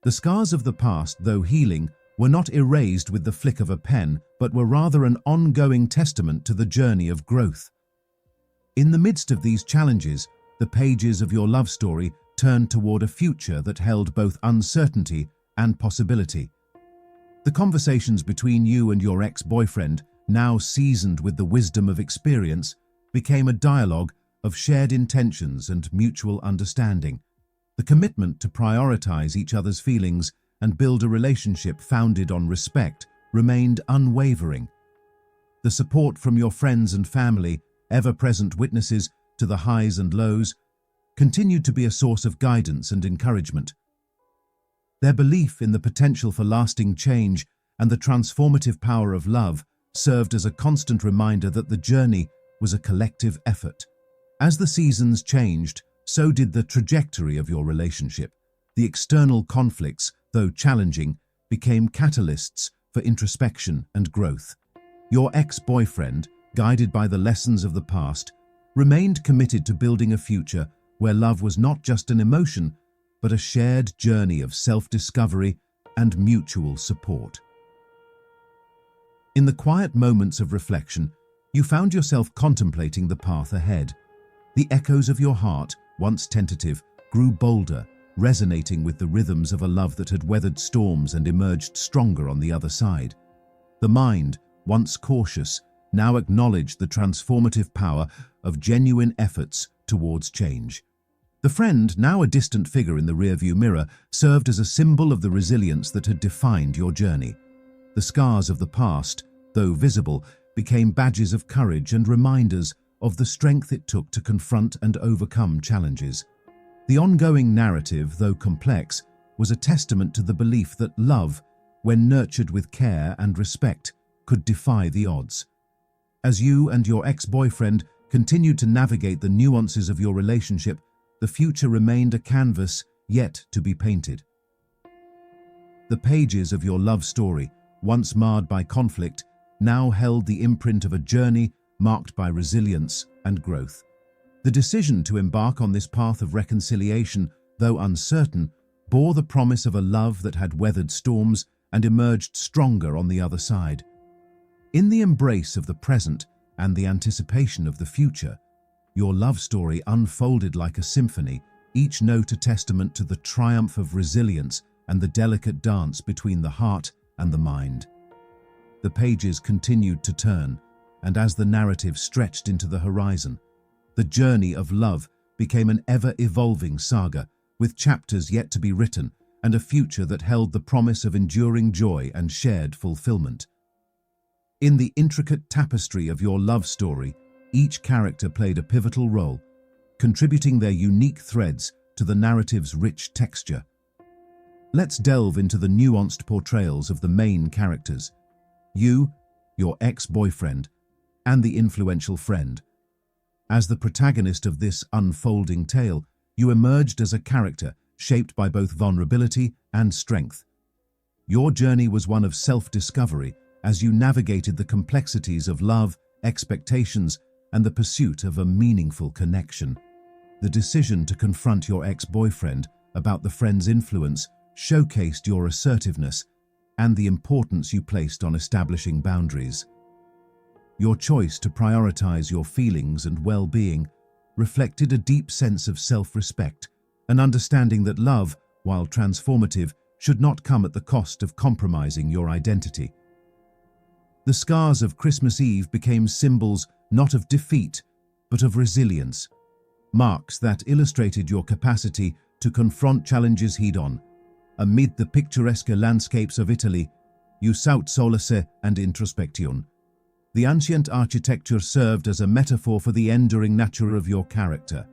The scars of the past, though healing, were not erased with the flick of a pen, but were rather an ongoing testament to the journey of growth. In the midst of these challenges, the pages of your love story turned toward a future that held both uncertainty and possibility. The conversations between you and your ex-boyfriend, now seasoned with the wisdom of experience, became a dialogue of shared intentions and mutual understanding. The commitment to prioritize each other's feelings and build a relationship founded on respect remained unwavering. The support from your friends and family, ever-present witnesses to the highs and lows, continued to be a source of guidance and encouragement. Their belief in the potential for lasting change and the transformative power of love served as a constant reminder that the journey was a collective effort. As the seasons changed, so did the trajectory of your relationship. The external conflicts, though challenging, became catalysts for introspection and growth. Your ex-boyfriend, guided by the lessons of the past, remained committed to building a future where love was not just an emotion, but a shared journey of self-discovery and mutual support. In the quiet moments of reflection, you found yourself contemplating the path ahead. The echoes of your heart, once tentative, grew bolder, resonating with the rhythms of a love that had weathered storms and emerged stronger on the other side. The mind, once cautious, now acknowledged the transformative power of genuine efforts towards change. The friend, now a distant figure in the rearview mirror, served as a symbol of the resilience that had defined your journey. The scars of the past, though visible, became badges of courage and reminders of the strength it took to confront and overcome challenges. The ongoing narrative, though complex, was a testament to the belief that love, when nurtured with care and respect, could defy the odds. As you and your ex-boyfriend continued to navigate the nuances of your relationship, the future remained a canvas yet to be painted. The pages of your love story, once marred by conflict, now held the imprint of a journey marked by resilience and growth. The decision to embark on this path of reconciliation, though uncertain, bore the promise of a love that had weathered storms and emerged stronger on the other side. In the embrace of the present and the anticipation of the future, your love story unfolded like a symphony, each note a testament to the triumph of resilience and the delicate dance between the heart and the mind. The pages continued to turn, and as the narrative stretched into the horizon, the journey of love became an ever-evolving saga, with chapters yet to be written and a future that held the promise of enduring joy and shared fulfillment. In the intricate tapestry of your love story, each character played a pivotal role, contributing their unique threads to the narrative's rich texture. Let's delve into the nuanced portrayals of the main characters: you, your ex-boyfriend, and the influential friend. As the protagonist of this unfolding tale, you emerged as a character shaped by both vulnerability and strength. Your journey was one of self-discovery as you navigated the complexities of love, expectations, and the pursuit of a meaningful connection. The decision to confront your ex-boyfriend about the friend's influence showcased your assertiveness and the importance you placed on establishing boundaries. Your choice to prioritize your feelings and well-being reflected a deep sense of self-respect, an understanding that love, while transformative, should not come at the cost of compromising your identity. The scars of Christmas Eve became symbols not of defeat, but of resilience, marks that illustrated your capacity to confront challenges head-on. Amid the picturesque landscapes of Italy, you sought solace and introspection. The ancient architecture served as a metaphor for the enduring nature of your character.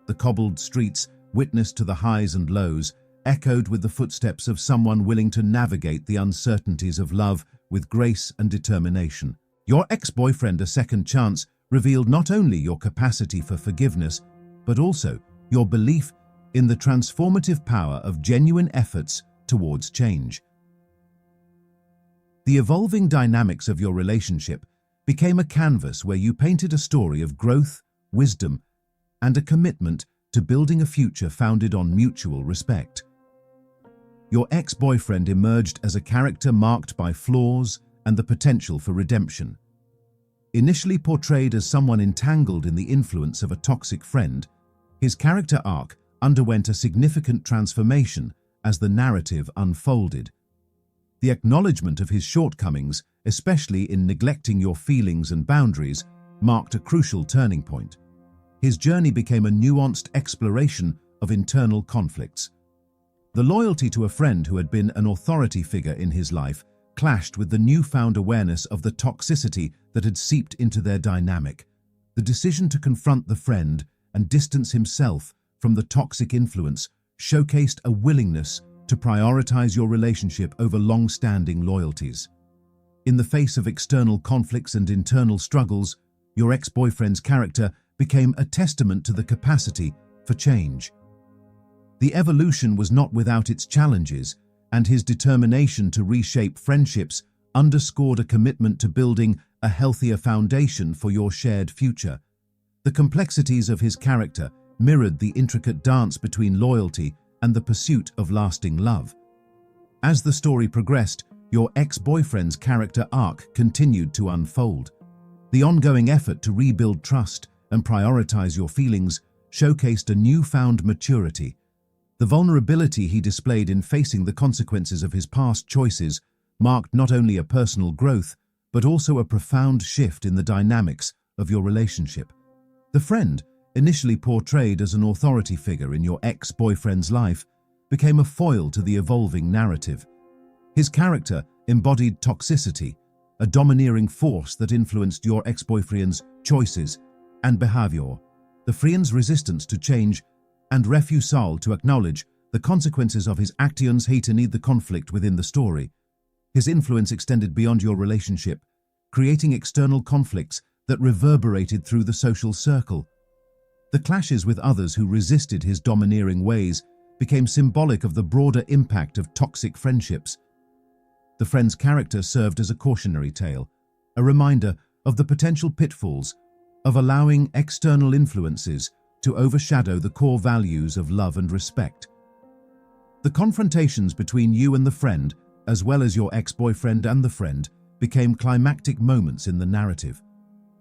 The cobbled streets, witness to the highs and lows, echoed with the footsteps of someone willing to navigate the uncertainties of love with grace and determination. Your ex-boyfriend, A Second Chance, revealed not only your capacity for forgiveness, but also your belief in the transformative power of genuine efforts towards change. The evolving dynamics of your relationship became a canvas where you painted a story of growth, wisdom, and a commitment to building a future founded on mutual respect. Your ex-boyfriend emerged as a character marked by flaws and the potential for redemption. Initially portrayed as someone entangled in the influence of a toxic friend, his character arc underwent a significant transformation as the narrative unfolded. The acknowledgement of his shortcomings, especially in neglecting your feelings and boundaries, marked a crucial turning point. His journey became a nuanced exploration of internal conflicts. The loyalty to a friend who had been an authority figure in his life clashed with the newfound awareness of the toxicity that had seeped into their dynamic. The decision to confront the friend and distance himself from the toxic influence showcased a willingness to prioritize your relationship over long-standing loyalties. In the face of external conflicts and internal struggles, your ex-boyfriend's character became a testament to the capacity for change. The evolution was not without its challenges, and his determination to reshape friendships underscored a commitment to building a healthier foundation for your shared future. The complexities of his character mirrored the intricate dance between loyalty and the pursuit of lasting love. As the story progressed, your ex-boyfriend's character arc continued to unfold. The ongoing effort to rebuild trust and prioritize your feelings showcased a newfound maturity. The vulnerability he displayed in facing the consequences of his past choices marked not only a personal growth, but also a profound shift in the dynamics of your relationship. The friend, initially portrayed as an authority figure in your ex-boyfriend's life, became a foil to the evolving narrative. His character embodied toxicity, a domineering force that influenced your ex-boyfriend's choices and behavior. The friend's resistance to change and refusal to acknowledge the consequences of his actions heightened the conflict within the story. His influence extended beyond your relationship, creating external conflicts that reverberated through the social circle. The clashes with others who resisted his domineering ways became symbolic of the broader impact of toxic friendships. The friend's character served as a cautionary tale, a reminder of the potential pitfalls of allowing external influences to overshadow the core values of love and respect. The confrontations between you and the friend, as well as your ex-boyfriend and the friend, became climactic moments in the narrative.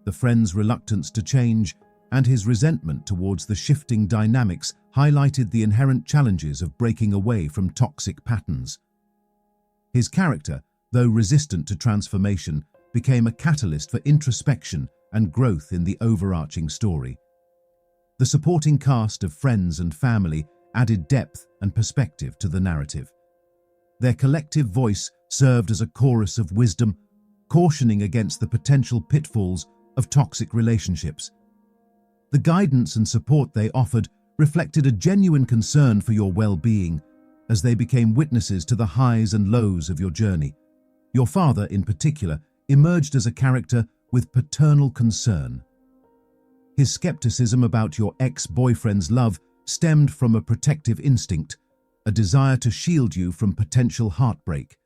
The friend's reluctance to change and his resentment towards the shifting dynamics highlighted the inherent challenges of breaking away from toxic patterns. His character, though resistant to transformation, became a catalyst for introspection and growth in the overarching story. The supporting cast of friends and family added depth and perspective to the narrative. Their collective voice served as a chorus of wisdom, cautioning against the potential pitfalls of toxic relationships. The guidance and support they offered reflected a genuine concern for your well-being as they became witnesses to the highs and lows of your journey. Your father, in particular, emerged as a character with paternal concern. His skepticism about your ex-boyfriend's love stemmed from a protective instinct, a desire to shield you from potential heartbreak.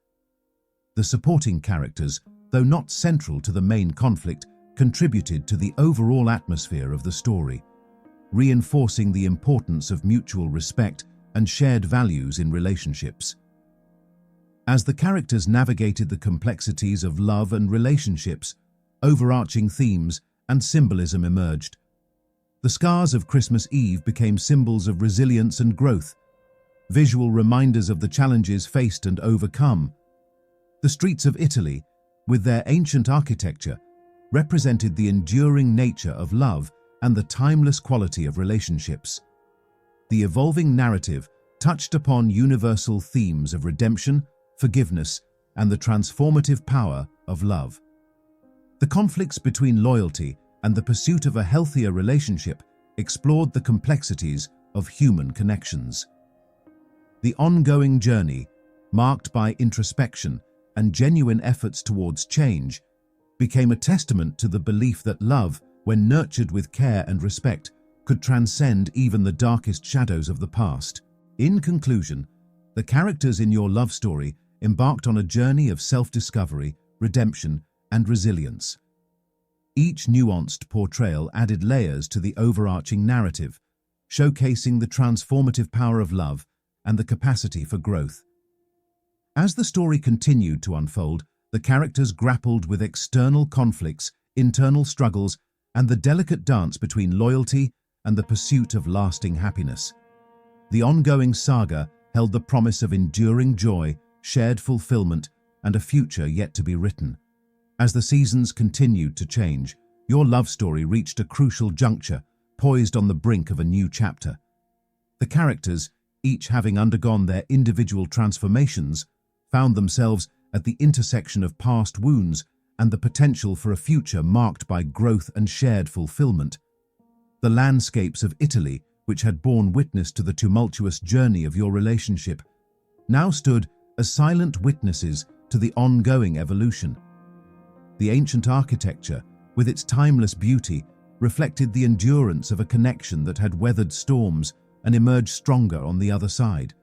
The supporting characters, though not central to the main conflict, contributed to the overall atmosphere of the story, reinforcing the importance of mutual respect and shared values in relationships. As the characters navigated the complexities of love and relationships, overarching themes and symbolism emerged. The scars of Christmas Eve became symbols of resilience and growth, visual reminders of the challenges faced and overcome. The streets of Italy, with their ancient architecture, represented the enduring nature of love and the timeless quality of relationships. The evolving narrative touched upon universal themes of redemption, forgiveness, and the transformative power of love. The conflicts between loyalty and the pursuit of a healthier relationship explored the complexities of human connections. The ongoing journey, marked by introspection and genuine efforts towards change, became a testament to the belief that love, when nurtured with care and respect, could transcend even the darkest shadows of the past. In conclusion, the characters in your love story embarked on a journey of self-discovery, redemption, and resilience. Each nuanced portrayal added layers to the overarching narrative, showcasing the transformative power of love and the capacity for growth. As the story continued to unfold, the characters grappled with external conflicts, internal struggles, and the delicate dance between loyalty and the pursuit of lasting happiness. The ongoing saga held the promise of enduring joy, shared fulfillment, and a future yet to be written. As the seasons continued to change, your love story reached a crucial juncture, poised on the brink of a new chapter. The characters, each having undergone their individual transformations, found themselves at the intersection of past wounds and the potential for a future marked by growth and shared fulfillment. The landscapes of Italy, which had borne witness to the tumultuous journey of your relationship, now stood as silent witnesses to the ongoing evolution. The ancient architecture, with its timeless beauty, reflected the endurance of a connection that had weathered storms and emerged stronger on the other side.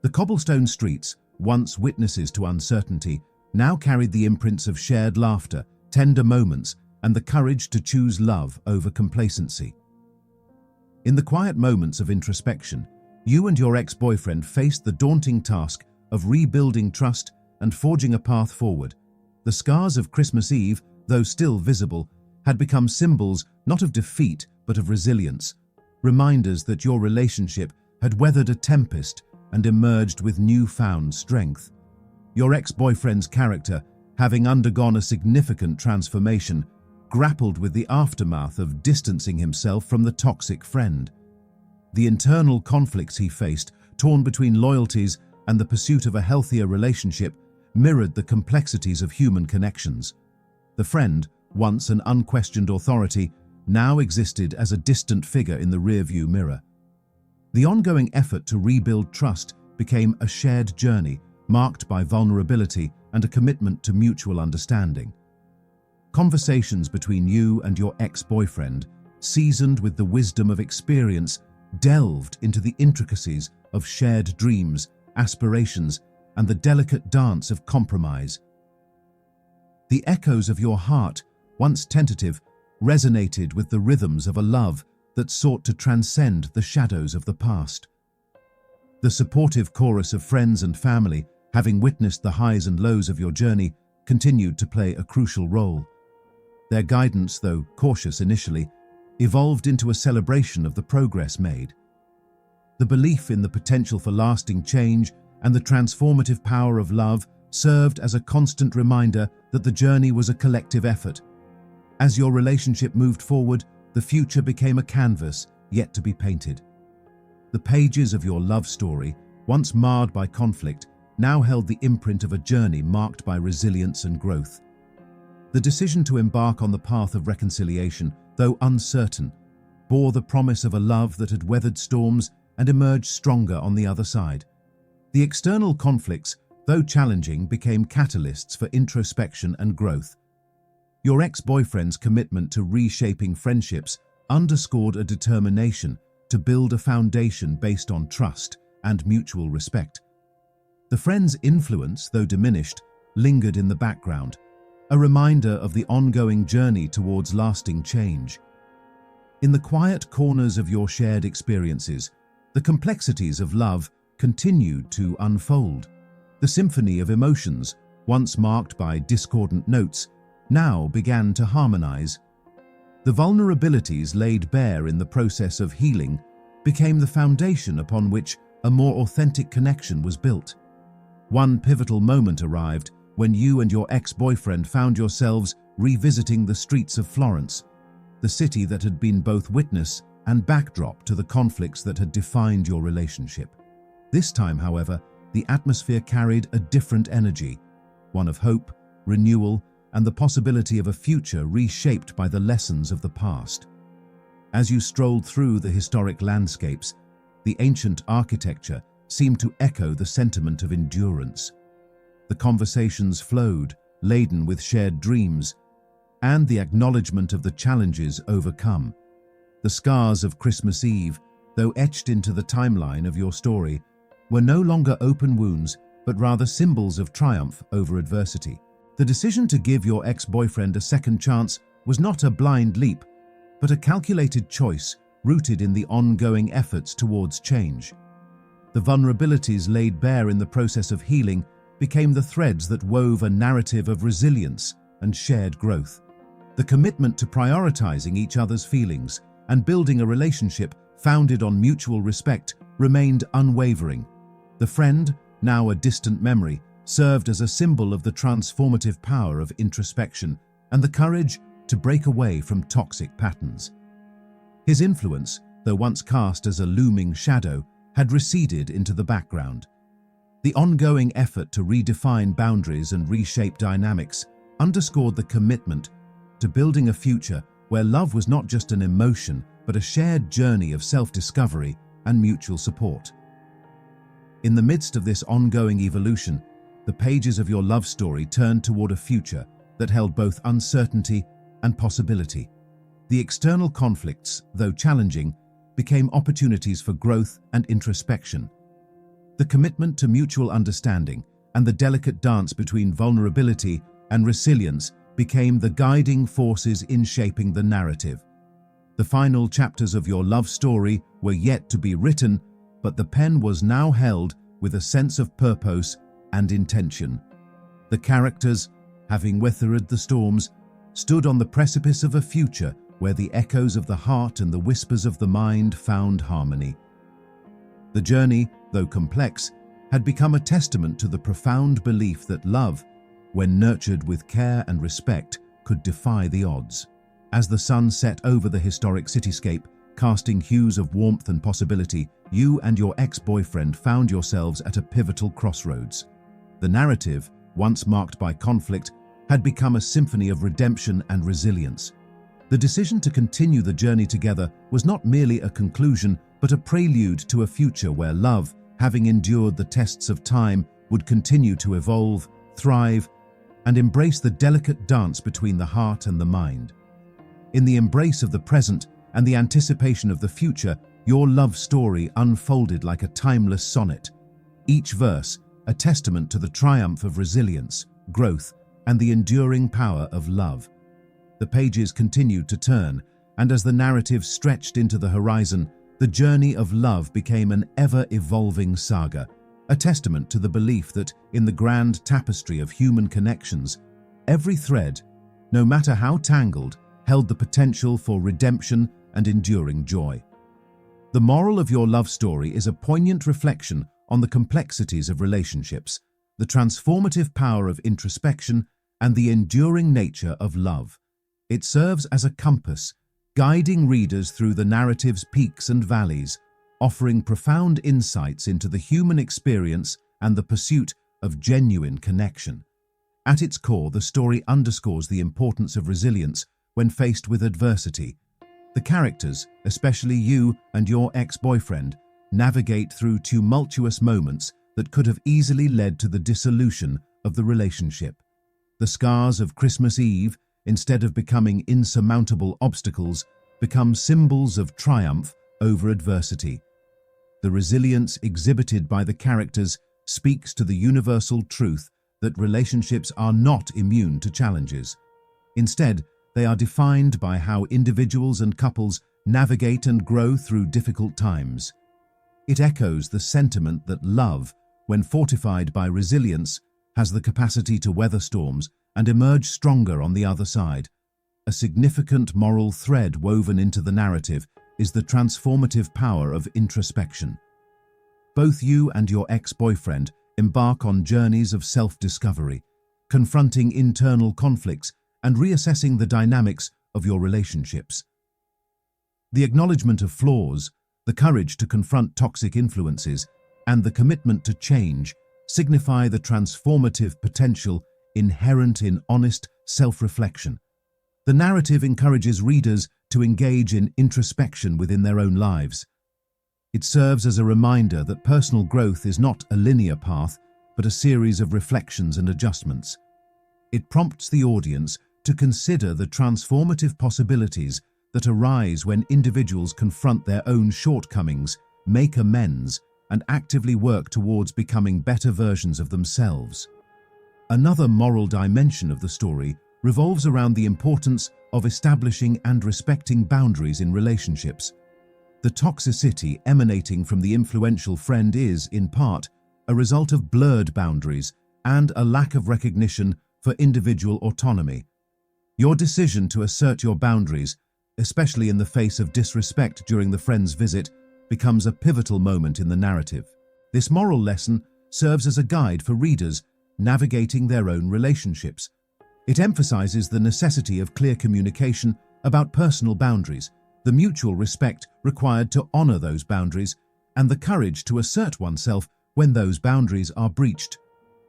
The cobblestone streets, once witnesses to uncertainty, now carried the imprints of shared laughter, tender moments, and the courage to choose love over complacency. In the quiet moments of introspection, you and your ex-boyfriend faced the daunting task of rebuilding trust and forging a path forward. The scars of Christmas Eve, though still visible, had become symbols not of defeat but of resilience, reminders that your relationship had weathered a tempest and emerged with newfound strength. Your ex-boyfriend's character, having undergone a significant transformation, grappled with the aftermath of distancing himself from the toxic friend. The internal conflicts he faced, torn between loyalties and the pursuit of a healthier relationship, mirrored the complexities of human connections. The friend, once an unquestioned authority, now existed as a distant figure in the rearview mirror. The ongoing effort to rebuild trust became a shared journey, marked by vulnerability and a commitment to mutual understanding. Conversations between you and your ex-boyfriend, seasoned with the wisdom of experience, delved into the intricacies of shared dreams, aspirations, and the delicate dance of compromise. The echoes of your heart, once tentative, resonated with the rhythms of a love that sought to transcend the shadows of the past. The supportive chorus of friends and family, having witnessed the highs and lows of your journey, continued to play a crucial role. Their guidance, though cautious initially, evolved into a celebration of the progress made. The belief in the potential for lasting change and the transformative power of love served as a constant reminder that the journey was a collective effort. As your relationship moved forward, the future became a canvas yet to be painted. The pages of your love story, once marred by conflict, now held the imprint of a journey marked by resilience and growth. The decision to embark on the path of reconciliation, though uncertain, bore the promise of a love that had weathered storms and emerged stronger on the other side. The external conflicts, though challenging, became catalysts for introspection and growth. Your ex-boyfriend's commitment to reshaping friendships underscored a determination to build a foundation based on trust and mutual respect. The friend's influence, though diminished, lingered in the background, a reminder of the ongoing journey towards lasting change. In the quiet corners of your shared experiences, the complexities of love continued to unfold. The symphony of emotions, once marked by discordant notes, now began to harmonize. The vulnerabilities laid bare in the process of healing became the foundation upon which a more authentic connection was built. One pivotal moment arrived when you and your ex-boyfriend found yourselves revisiting the streets of Florence, the city that had been both witness and backdrop to the conflicts that had defined your relationship. This time, however, the atmosphere carried a different energy, one of hope, renewal, and the possibility of a future reshaped by the lessons of the past. As you strolled through the historic landscapes, the ancient architecture seemed to echo the sentiment of endurance. The conversations flowed, laden with shared dreams, and the acknowledgement of the challenges overcome. The scars of Christmas Eve, though etched into the timeline of your story, were no longer open wounds, but rather symbols of triumph over adversity. The decision to give your ex-boyfriend a second chance was not a blind leap, but a calculated choice rooted in the ongoing efforts towards change. The vulnerabilities laid bare in the process of healing became the threads that wove a narrative of resilience and shared growth. The commitment to prioritizing each other's feelings and building a relationship founded on mutual respect remained unwavering. The friend, now a distant memory, served as a symbol of the transformative power of introspection and the courage to break away from toxic patterns. His influence, though once cast as a looming shadow, had receded into the background. The ongoing effort to redefine boundaries and reshape dynamics underscored the commitment to building a future where love was not just an emotion, but a shared journey of self-discovery and mutual support. In the midst of this ongoing evolution, the pages of your love story turned toward a future that held both uncertainty and possibility. The external conflicts, though challenging, became opportunities for growth and introspection. The commitment to mutual understanding and the delicate dance between vulnerability and resilience became the guiding forces in shaping the narrative. The final chapters of your love story were yet to be written, but the pen was now held with a sense of purpose and intention. The characters, having weathered the storms, stood on the precipice of a future where the echoes of the heart and the whispers of the mind found harmony. The journey, though complex, had become a testament to the profound belief that love, when nurtured with care and respect, could defy the odds. As the sun set over the historic cityscape, casting hues of warmth and possibility, you and your ex-boyfriend found yourselves at a pivotal crossroads. The narrative, once marked by conflict, had become a symphony of redemption and resilience. The decision to continue the journey together was not merely a conclusion, but a prelude to a future where love, having endured the tests of time, would continue to evolve, thrive, and embrace the delicate dance between the heart and the mind. In the embrace of the present and the anticipation of the future, your love story unfolded like a timeless sonnet, each verse a testament to the triumph of resilience, growth, and the enduring power of love. The pages continued to turn, and as the narrative stretched into the horizon, the journey of love became an ever-evolving saga, a testament to the belief that in the grand tapestry of human connections, every thread, no matter how tangled, held the potential for redemption and enduring joy. The moral of your love story is a poignant reflection on the complexities of relationships, the transformative power of introspection, and the enduring nature of love. It serves as a compass, guiding readers through the narrative's peaks and valleys, offering profound insights into the human experience and the pursuit of genuine connection. At its core, the story underscores the importance of resilience when faced with adversity. The characters, especially you and your ex-boyfriend, navigate through tumultuous moments that could have easily led to the dissolution of the relationship. The scars of Christmas Eve, instead of becoming insurmountable obstacles, become symbols of triumph over adversity. The resilience exhibited by the characters speaks to the universal truth that relationships are not immune to challenges. Instead, they are defined by how individuals and couples navigate and grow through difficult times. It echoes the sentiment that love, when fortified by resilience, has the capacity to weather storms and emerge stronger on the other side. A significant moral thread woven into the narrative is the transformative power of introspection. Both you and your ex-boyfriend embark on journeys of self-discovery, confronting internal conflicts and reassessing the dynamics of your relationships. The acknowledgement of flaws, the courage to confront toxic influences, and the commitment to change signify the transformative potential inherent in honest self-reflection. The narrative encourages readers to engage in introspection within their own lives. It serves as a reminder that personal growth is not a linear path, but a series of reflections and adjustments. It prompts the audience to consider the transformative possibilities that arise when individuals confront their own shortcomings, make amends, and actively work towards becoming better versions of themselves. Another moral dimension of the story revolves around the importance of establishing and respecting boundaries in relationships. The toxicity emanating from the influential friend is, in part, a result of blurred boundaries and a lack of recognition for individual autonomy. Your decision to assert your boundaries, especially in the face of disrespect during the friend's visit, becomes a pivotal moment in the narrative. This moral lesson serves as a guide for readers navigating their own relationships. It emphasizes the necessity of clear communication about personal boundaries, the mutual respect required to honor those boundaries, and the courage to assert oneself when those boundaries are breached.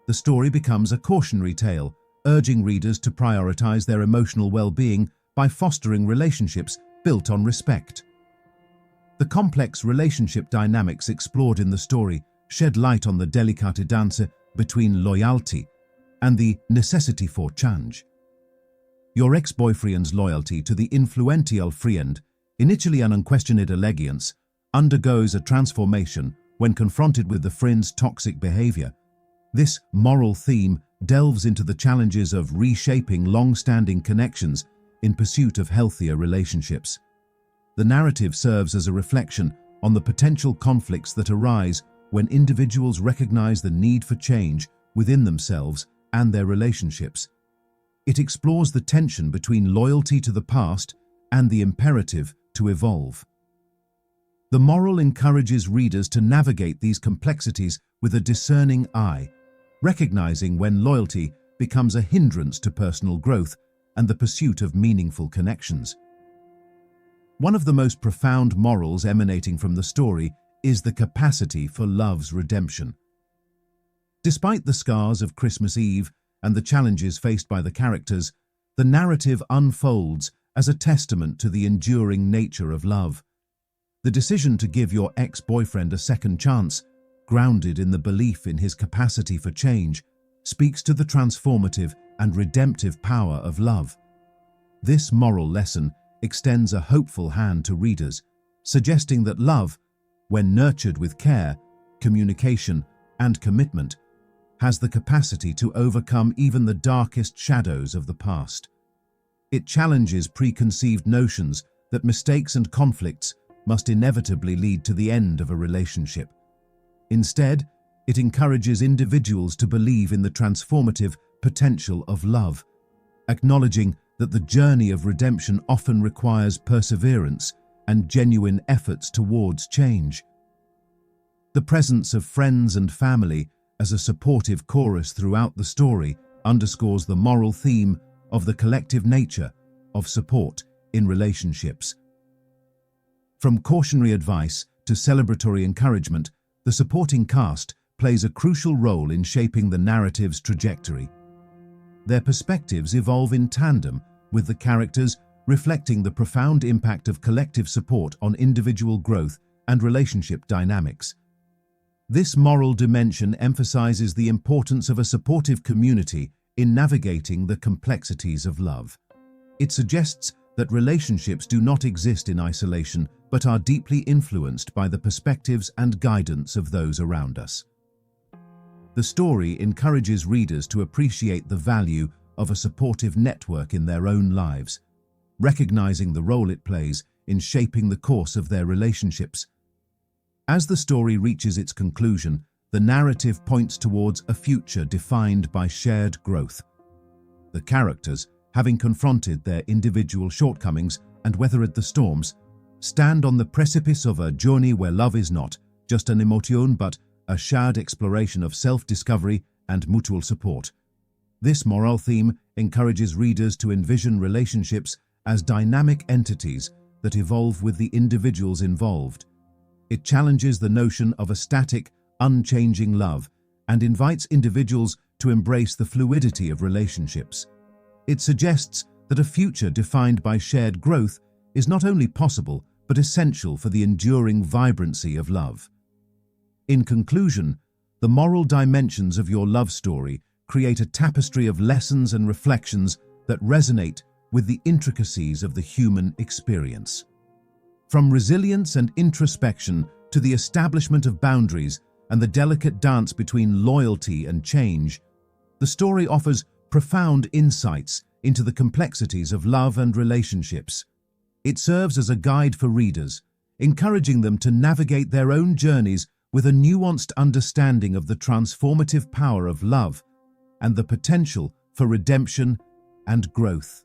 The story becomes a cautionary tale, urging readers to prioritize their emotional well-being by fostering relationships built on respect. The complex relationship dynamics explored in the story shed light on the delicate dance between loyalty and the necessity for change. Your ex-boyfriend's loyalty to the influential friend, initially an unquestioned allegiance, undergoes a transformation when confronted with the friend's toxic behavior. This moral theme delves into the challenges of reshaping long-standing connections in pursuit of healthier relationships. The narrative serves as a reflection on the potential conflicts that arise when individuals recognize the need for change within themselves and their relationships. It explores the tension between loyalty to the past and the imperative to evolve. The moral encourages readers to navigate these complexities with a discerning eye, recognizing when loyalty becomes a hindrance to personal growth and the pursuit of meaningful connections. One of the most profound morals emanating from the story is the capacity for love's redemption. Despite the scars of Christmas Eve and the challenges faced by the characters, the narrative unfolds as a testament to the enduring nature of love. The decision to give your ex-boyfriend a second chance, grounded in the belief in his capacity for change, speaks to the transformative and redemptive power of love. This moral lesson extends a hopeful hand to readers, suggesting that love, when nurtured with care, communication, and commitment, has the capacity to overcome even the darkest shadows of the past. It challenges preconceived notions that mistakes and conflicts must inevitably lead to the end of a relationship. Instead, it encourages individuals to believe in the transformative potential of love, acknowledging that the journey of redemption often requires perseverance and genuine efforts towards change. The presence of friends and family as a supportive chorus throughout the story underscores the moral theme of the collective nature of support in relationships. From cautionary advice to celebratory encouragement, the supporting cast plays a crucial role in shaping the narrative's trajectory. Their perspectives evolve in tandem with the characters, reflecting the profound impact of collective support on individual growth and relationship dynamics. This moral dimension emphasizes the importance of a supportive community in navigating the complexities of love. It suggests that relationships do not exist in isolation, but are deeply influenced by the perspectives and guidance of those around us. The story encourages readers to appreciate the value of a supportive network in their own lives, recognizing the role it plays in shaping the course of their relationships. As the story reaches its conclusion, the narrative points towards a future defined by shared growth. The characters, having confronted their individual shortcomings and weathered the storms, stand on the precipice of a journey where love is not just an emotion but a shared exploration of self-discovery and mutual support. This moral theme encourages readers to envision relationships as dynamic entities that evolve with the individuals involved. It challenges the notion of a static, unchanging love and invites individuals to embrace the fluidity of relationships. It suggests that a future defined by shared growth is not only possible but essential for the enduring vibrancy of love. In conclusion, the moral dimensions of your love story create a tapestry of lessons and reflections that resonate with the intricacies of the human experience. From resilience and introspection to the establishment of boundaries and the delicate dance between loyalty and change, the story offers profound insights into the complexities of love and relationships. It serves as a guide for readers, encouraging them to navigate their own journeys with a nuanced understanding of the transformative power of love and the potential for redemption and growth.